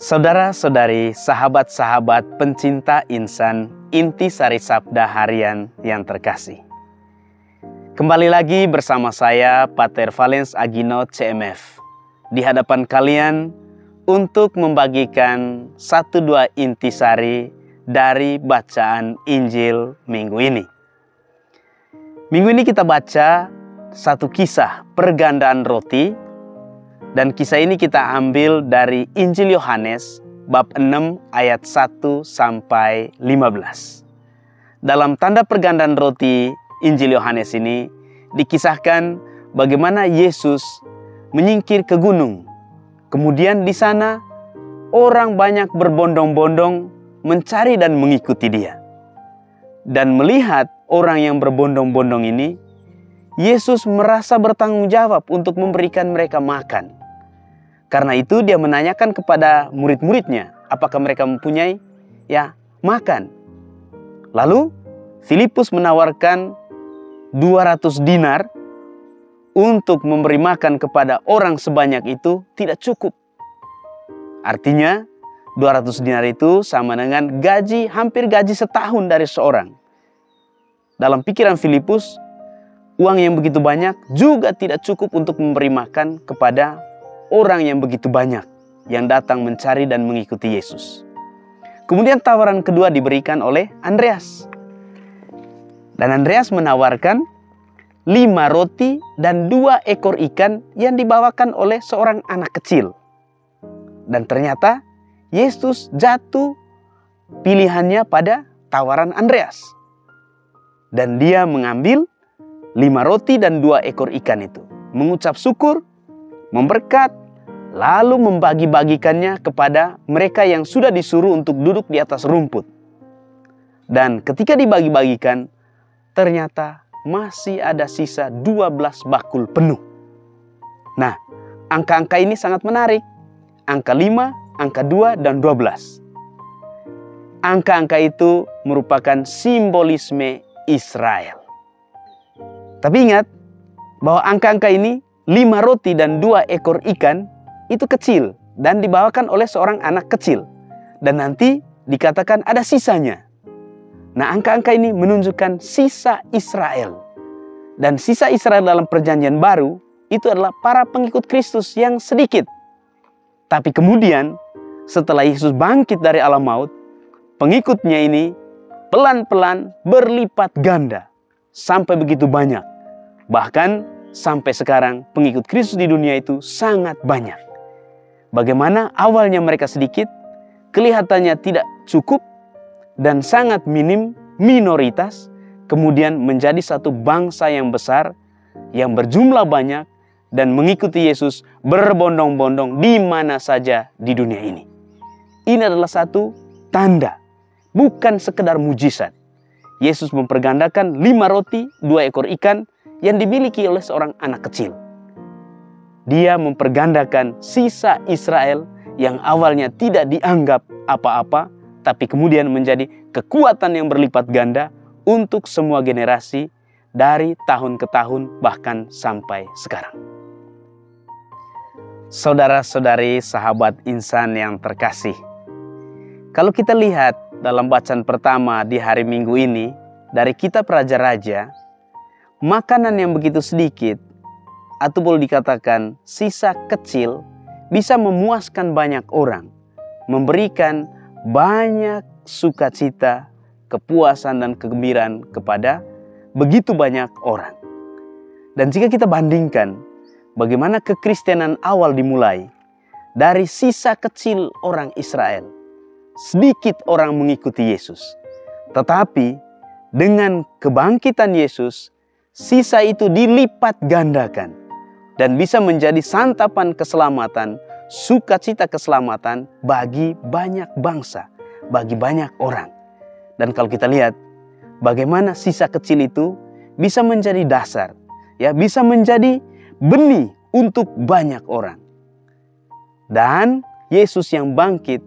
Saudara-saudari, sahabat-sahabat pencinta insan Intisari Sabda Harian yang terkasih. Kembali lagi bersama saya, Pater Valens Agino CMF, di hadapan kalian untuk membagikan 1-2 intisari dari bacaan Injil minggu ini. Minggu ini kita baca satu kisah pergandaan roti, dan kisah ini kita ambil dari Injil Yohanes bab 6 ayat 1 sampai 15. Dalam tanda pergandaan roti Injil Yohanes ini dikisahkan bagaimana Yesus menyingkir ke gunung. Kemudian di sana orang banyak berbondong-bondong mencari dan mengikuti dia. Dan melihat orang yang berbondong-bondong ini, Yesus merasa bertanggung jawab untuk memberikan mereka makan. Karena itu dia menanyakan kepada murid-muridnya apakah mereka mempunyai makan. Lalu Filipus menawarkan 200 dinar untuk memberi makan kepada orang sebanyak itu tidak cukup. Artinya 200 dinar itu sama dengan hampir gaji setahun dari seorang. Dalam pikiran Filipus, uang yang begitu banyak juga tidak cukup untuk memberi makan kepada orang yang begitu banyak yang datang mencari dan mengikuti Yesus. Kemudian tawaran kedua diberikan oleh Andreas. Dan Andreas menawarkan 5 roti dan 2 ekor ikan yang dibawakan oleh seorang anak kecil. Dan ternyata Yesus jatuh pilihannya pada tawaran Andreas. Dan dia mengambil 5 roti dan 2 ekor ikan itu, mengucap syukur, memberkat, lalu membagi-bagikannya kepada mereka yang sudah disuruh untuk duduk di atas rumput. Dan ketika dibagi-bagikan, ternyata masih ada sisa 12 bakul penuh. Nah, angka-angka ini sangat menarik. Angka 5, angka 2, dan 12. Angka-angka itu merupakan simbolisme Israel. Tapi ingat bahwa angka-angka ini 5 roti dan 2 ekor ikan itu kecil dan dibawakan oleh seorang anak kecil. Dan nanti dikatakan ada sisanya. Nah, angka-angka ini menunjukkan sisa Israel. Dan sisa Israel dalam perjanjian baru itu adalah para pengikut Kristus yang sedikit. Tapi kemudian setelah Yesus bangkit dari alam maut, pengikutnya ini pelan-pelan berlipat ganda sampai begitu banyak. Bahkan sampai sekarang pengikut Kristus di dunia itu sangat banyak. Bagaimana awalnya mereka sedikit, kelihatannya tidak cukup dan sangat minoritas, kemudian menjadi satu bangsa yang besar, yang berjumlah banyak dan mengikuti Yesus berbondong-bondong di mana saja di dunia ini. Ini adalah satu tanda, bukan sekedar mujizat. Yesus mempergandakan 5 roti, 2 ekor ikan yang dimiliki oleh seorang anak kecil. Dia mempergandakan sisa Israel yang awalnya tidak dianggap apa-apa, tapi kemudian menjadi kekuatan yang berlipat ganda untuk semua generasi dari tahun ke tahun bahkan sampai sekarang. Saudara-saudari, sahabat insan yang terkasih, kalau kita lihat dalam bacaan pertama di hari Minggu ini dari kitab Raja-Raja, makanan yang begitu sedikit atau boleh dikatakan sisa kecil bisa memuaskan banyak orang, memberikan banyak sukacita, kepuasan dan kegembiraan kepada begitu banyak orang. Dan jika kita bandingkan bagaimana kekristenan awal dimulai dari sisa kecil orang Israel, sedikit orang mengikuti Yesus. Tetapi dengan kebangkitan Yesus, sisa itu dilipat gandakan dan bisa menjadi santapan keselamatan, sukacita keselamatan bagi banyak bangsa, bagi banyak orang. Dan kalau kita lihat bagaimana sisa kecil itu bisa menjadi dasar, bisa menjadi benih untuk banyak orang. Dan Yesus yang bangkit,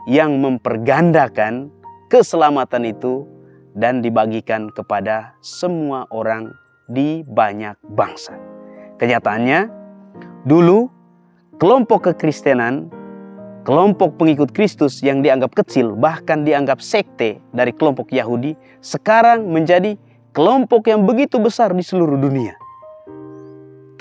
yang mempergandakan keselamatan itu dan dibagikan kepada semua orang di banyak bangsa. Kenyataannya, dulu kelompok kekristenan kelompok pengikut Kristus yang dianggap kecil, bahkan dianggap sekte dari kelompok Yahudi, sekarang menjadi kelompok yang begitu besar di seluruh dunia.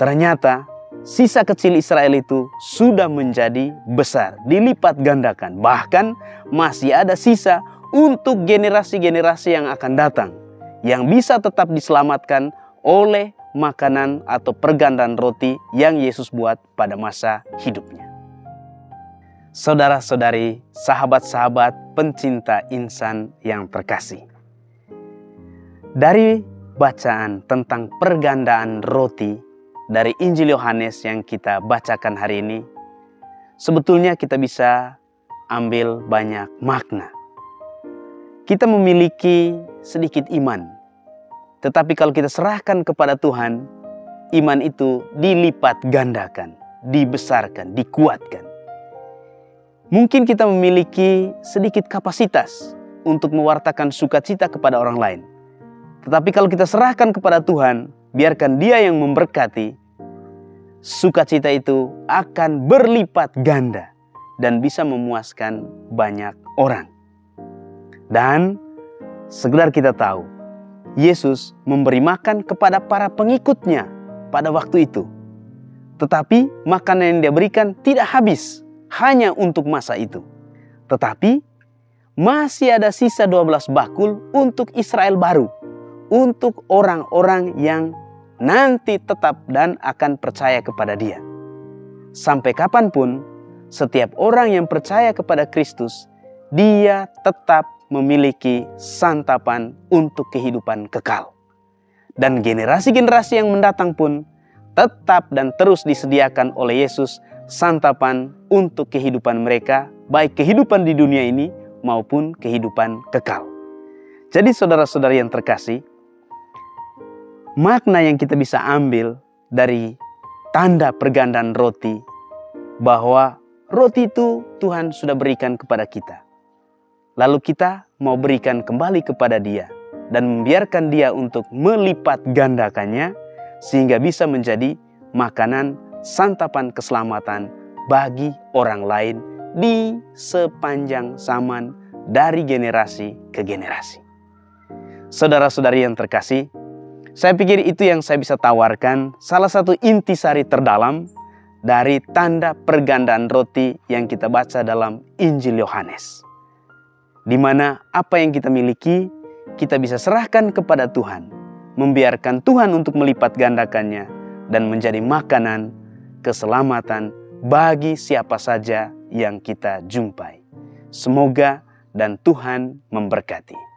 Ternyata sisa kecil Israel itu sudah menjadi besar, dilipat gandakan. Bahkan masih ada sisa untuk generasi-generasi yang akan datang, yang bisa tetap diselamatkan oleh makanan atau pergandaan roti yang Yesus buat pada masa hidupnya. Saudara-saudari, sahabat-sahabat pencinta insan yang terkasih. Dari bacaan tentang pergandaan roti dari Injil Yohanes yang kita bacakan hari ini, sebetulnya kita bisa ambil banyak makna. Kita memiliki sedikit iman, tetapi kalau kita serahkan kepada Tuhan, iman itu dilipat gandakan, dibesarkan, dikuatkan. Mungkin kita memiliki sedikit kapasitas untuk mewartakan sukacita kepada orang lain. Tetapi kalau kita serahkan kepada Tuhan, biarkan Dia yang memberkati, sukacita itu akan berlipat ganda dan bisa memuaskan banyak orang. Dan sekedar kita tahu, Yesus memberi makan kepada para pengikutnya pada waktu itu. Tetapi makanan yang Dia berikan tidak habis hanya untuk masa itu. Tetapi masih ada sisa 12 bakul untuk Israel baru, untuk orang-orang yang nanti tetap dan akan percaya kepada Dia. Sampai kapanpun, setiap orang yang percaya kepada Kristus, dia tetap memiliki santapan untuk kehidupan kekal. Dan generasi-generasi yang mendatang pun tetap dan terus disediakan oleh Yesus santapan untuk kehidupan mereka, baik kehidupan di dunia ini maupun kehidupan kekal. Jadi saudara-saudari yang terkasih, makna yang kita bisa ambil dari tanda pergandaan roti, bahwa roti itu Tuhan sudah berikan kepada kita. Lalu kita mau berikan kembali kepada Dia dan membiarkan Dia untuk melipat gandakannya sehingga bisa menjadi makanan santapan keselamatan bagi orang lain di sepanjang zaman dari generasi ke generasi. Saudara-saudari yang terkasih, saya pikir itu yang saya bisa tawarkan, salah satu intisari terdalam dari tanda pergandaan roti yang kita baca dalam Injil Yohanes. Di mana apa yang kita miliki, kita bisa serahkan kepada Tuhan, membiarkan Tuhan untuk melipat gandakannya dan menjadi makanan keselamatan bagi siapa saja yang kita jumpai. Semoga dan Tuhan memberkati.